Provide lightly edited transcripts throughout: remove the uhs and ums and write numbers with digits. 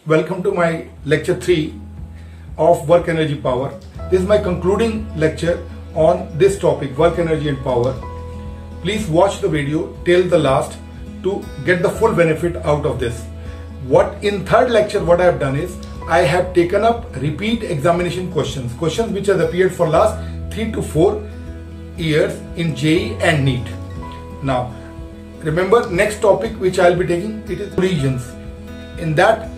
welcome to my lecture 3 of work energy power. This is my concluding lecture on this topic, work energy and power. Please watch the video till the last to get the full benefit out of this. What in third lecture what I have done is I have taken up repeat examination questions which has appeared for last 3 to 4 years in JEE and NEET. Now remember, next topic which I will be taking, it is regions. In that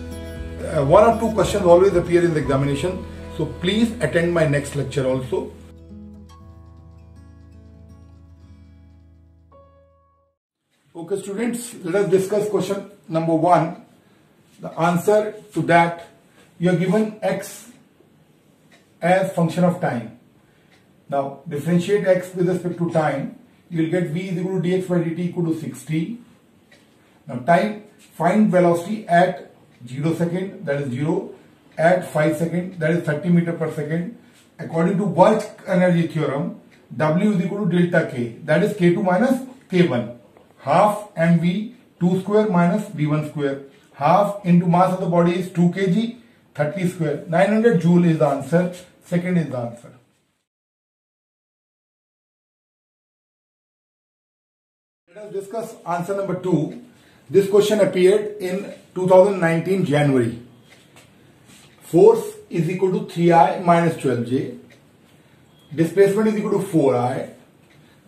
one or two questions always appear in the examination, so please attend my next lecture also. Okay students, let us discuss question number 1. The answer to that, you are given x as function of time. Now differentiate x with respect to time. You will get v is equal to dx by dt equal to 60. Now time, find velocity at 0 second, that is 0, at 5 second, that is 30 meter per second. According to work energy theorem, W is equal to delta K, that is K2 minus K1. Half mv 2 square minus v1 square. Half into mass of the body is 2 kg, 30 square. 900 joule is the answer. Second is the answer. Let us discuss answer number 2. This question appeared in 2019 January. Force is equal to 3I minus 12J. Displacement is equal to 4I.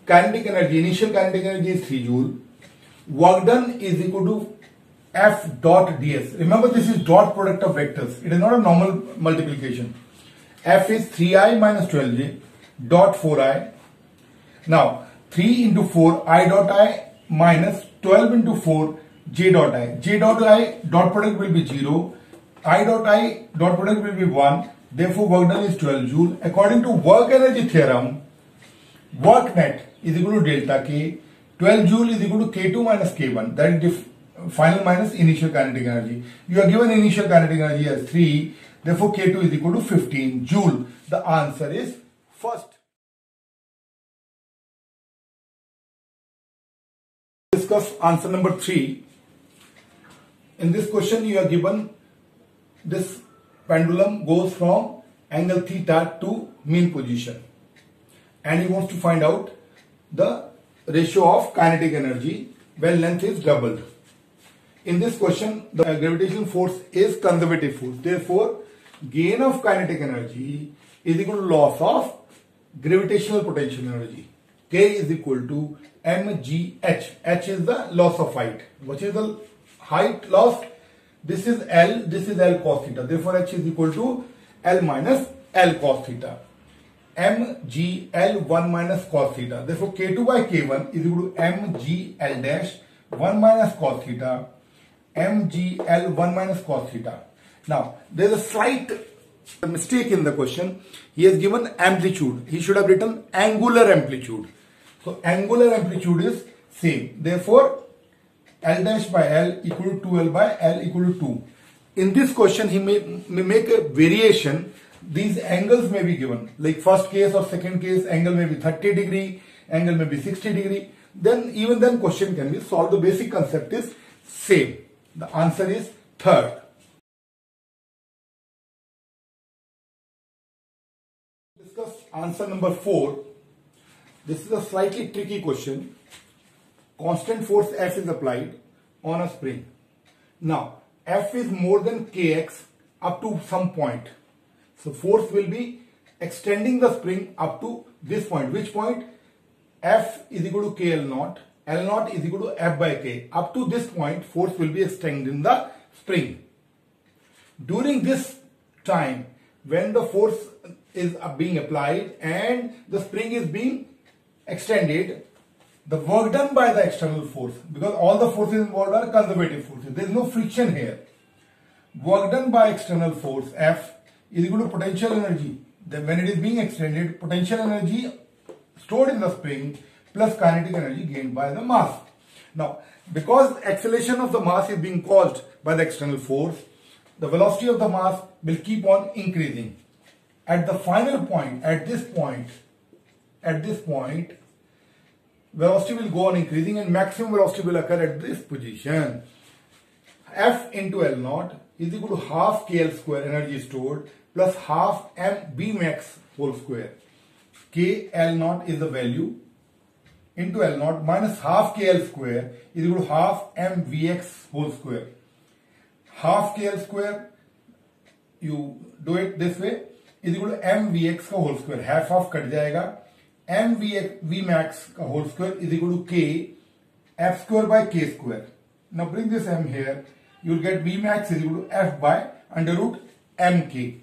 Kinetic energy, initial kinetic energy is 3 joule. Work done is equal to F dot ds. Remember, this is dot product of vectors. It is not a normal multiplication. F is 3I minus 12J dot 4I. Now 3 into 4 I dot I minus 12 into 4 j dot I. J dot I dot product will be 0. I dot I dot product will be 1. Therefore work done is 12 joule. According to work energy theorem, work net is equal to delta K. 12 joule is equal to K2 minus K1. That is final minus initial kinetic energy. You are given initial kinetic energy as 3. Therefore K2 is equal to 15 joule. The answer is first. Discuss answer number 3. In this question you are given this pendulum goes from angle theta to mean position, and he wants to find out the ratio of kinetic energy when length is doubled. In this question the gravitational force is conservative force. Therefore gain of kinetic energy is equal to loss of gravitational potential energy. K is equal to mgh. H is the loss of height. What is the height loss? This is L, this is L cos theta. Therefore H is equal to L minus L cos theta. mgl 1 minus cos theta. Therefore K2 by K1 is equal to mgl dash 1 minus cos theta. mgl 1 minus cos theta. Now there is a slight mistake in the question. He has given amplitude. He should have written angular amplitude. So angular amplitude is same. Therefore L dash by L equal to 2L by L equal to 2. In this question he may make a variation. These angles may be given, like first case or second case angle may be 30 degree, angle may be 60 degree. Then even then question can be solved. The basic concept is same. The answer is third. Discuss answer number 4. This is a slightly tricky question. Constant force F is applied on a spring. Now F is more than Kx up to some point. So force will be extending the spring up to this point. Which point? F is equal to KL naught. L naught is equal to F by K. Up to this point force will be extending the spring. During this time when the force is being applied and the spring is being extended, the work done by the external force, because all the forces involved are conservative forces, there is no friction here. Work done by external force F is equal to potential energy. Then when it is being extended, potential energy stored in the spring plus kinetic energy gained by the mass. Now because acceleration of the mass is being caused by the external force, the velocity of the mass will keep on increasing. At the final point, at this point, velocity will go on increasing and maximum velocity will occur at this position. F into L naught is equal to half KL square energy stored plus half mB max whole square. KL naught is the value into L naught minus half KL square is equal to half mVx whole square. Half KL square, you do it this way, is equal to mVx का whole square. half cut जाएगा. mVmax का whole square is equal to K F square by K square. Now bring this m here. You will get Vmax is equal to F by under root mk.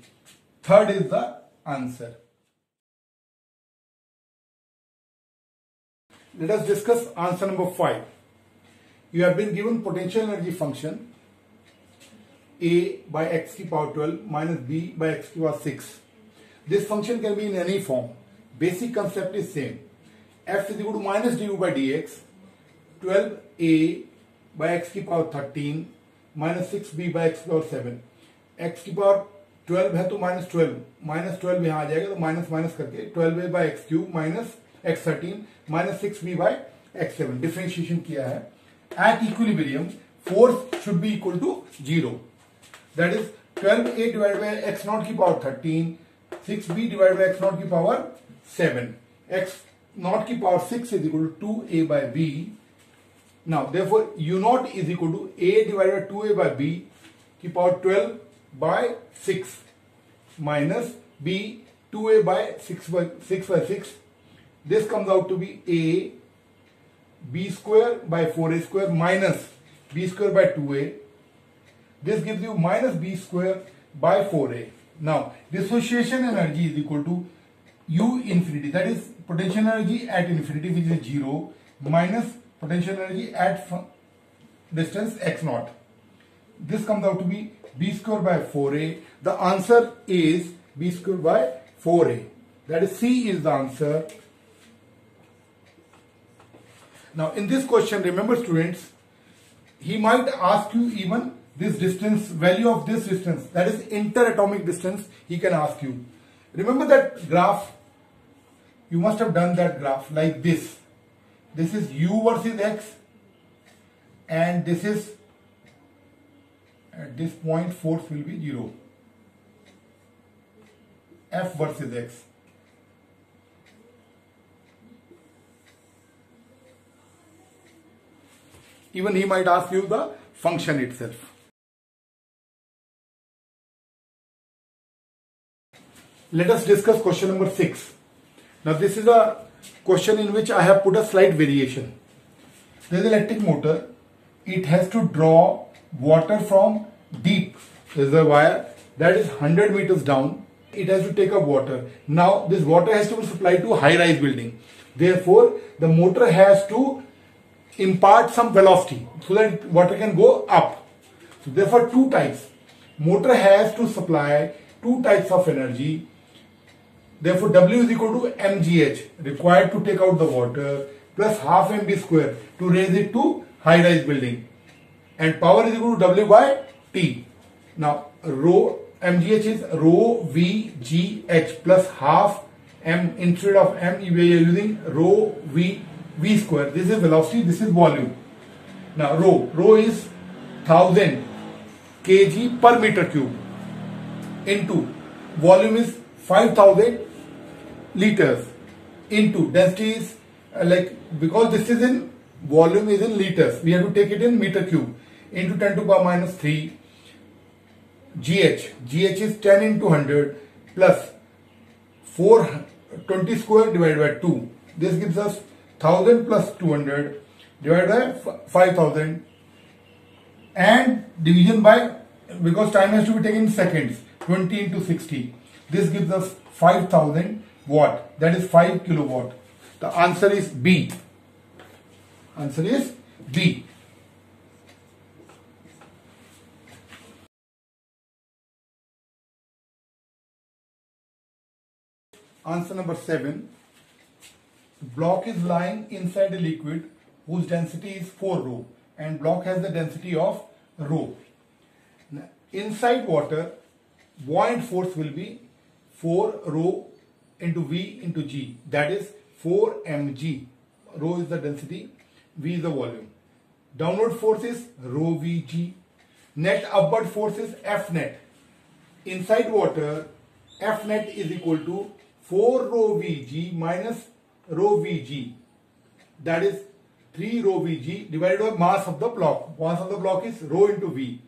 Third is the answer. Let us discuss answer number 5. You have been given potential energy function A by x to the power 12 minus B by x to the power 6. This function can be in any form. Basic concept is same. F is equal to minus du by dx 12a by x की power 13 minus 6b by x की power 7. x की power 12 है तो minus 12 यहाँ आ जाएगा तो minus करके 12a by x cube minus x 13 minus 6b by x 7 differentiation किया है. At equilibrium force should be equal to 0. That is 12a divided by x naught की power 13, 6b divided by x naught की power 7. x naught की power 6 is equal to 2a by b. Now, therefore, u naught is equal to a divided by 2a by b की power 12 by 6 minus b 2a by 6 by 6. This comes out to be a b square by 4a square minus b square by 2a. This gives you minus b square by 4a. Now, dissociation energy is equal to u infinity, that is potential energy at infinity, which is 0, minus potential energy at distance x naught. This comes out to be b square by 4a. The answer is b square by 4a. That is C is the answer. Now in this question, remember students, he might ask you even this distance, value of this distance, that is interatomic distance, he can ask you. Remember that graph? You must have done that graph like this. This is u versus x, and this is at this point force will be 0. F versus x. Even he might ask you the function itself. Let us discuss question number 6. Now this is a question in which I have put a slight variation. There is an electric motor. It has to draw water from deep reservoir that is 100 meters down. It has to take up water. Now this water has to be supplied to a high-rise building. Therefore, the motor has to impart some velocity so that water can go up. So therefore, two types. Motor has to supply two types of energy. Therefore, W is equal to mgh required to take out the water plus half mb square to raise it to high-rise building, and power is equal to W by T. Now, rho mgh is rho vgh plus half m. Instead of m, we are using rho v square. This is velocity. This is volume. Now, rho is 1000 kg per meter cube into volume is 5000 liters into density is because this is in volume is in liters, we have to take it in meter cube into 10 to the power minus 3 gh is 10 into 100 plus 420 square divided by 2. This gives us 1000 plus 200 divided by 5000 and division by, because time has to be taken in seconds, 20 into 60. This gives us 5000 watt, that is 5 kilowatt. The answer is B. Answer is B. Answer number 7. Block is lying inside a liquid whose density is 4 rho, and block has the density of rho. Now, inside water, buoyant force will be 4 rho into V into G, that is 4 mg. Rho is the density, V is the volume. Downward force is rho Vg. Net upward force is F net. Inside water, F net is equal to 4 rho Vg minus rho Vg. That is 3 rho Vg divided by mass of the block. Mass of the block is rho into V.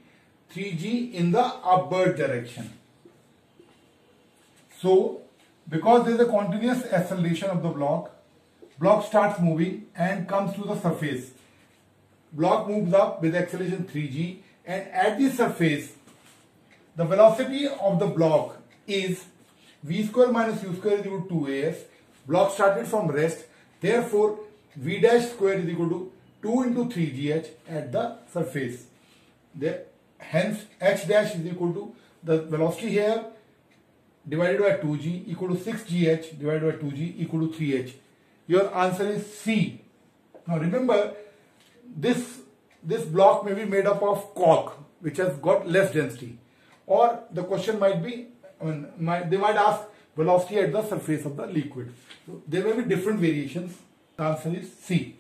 3g in the upward direction. So, because there is a continuous acceleration of the block starts moving and comes to the surface. Block moves up with acceleration 3g, and at the surface, the velocity of the block is v square minus u square is equal to 2as. Block started from rest, therefore v dash square is equal to 2 into 3gh at the surface. Hence h dash is equal to the velocity here divided by 2g equal to 6gh divided by 2g equal to 3h. Your answer is C. Now remember, this block may be made up of cork which has got less density, or the question might be, they might ask velocity at the surface of the liquid. So there may be different variations. The answer is C.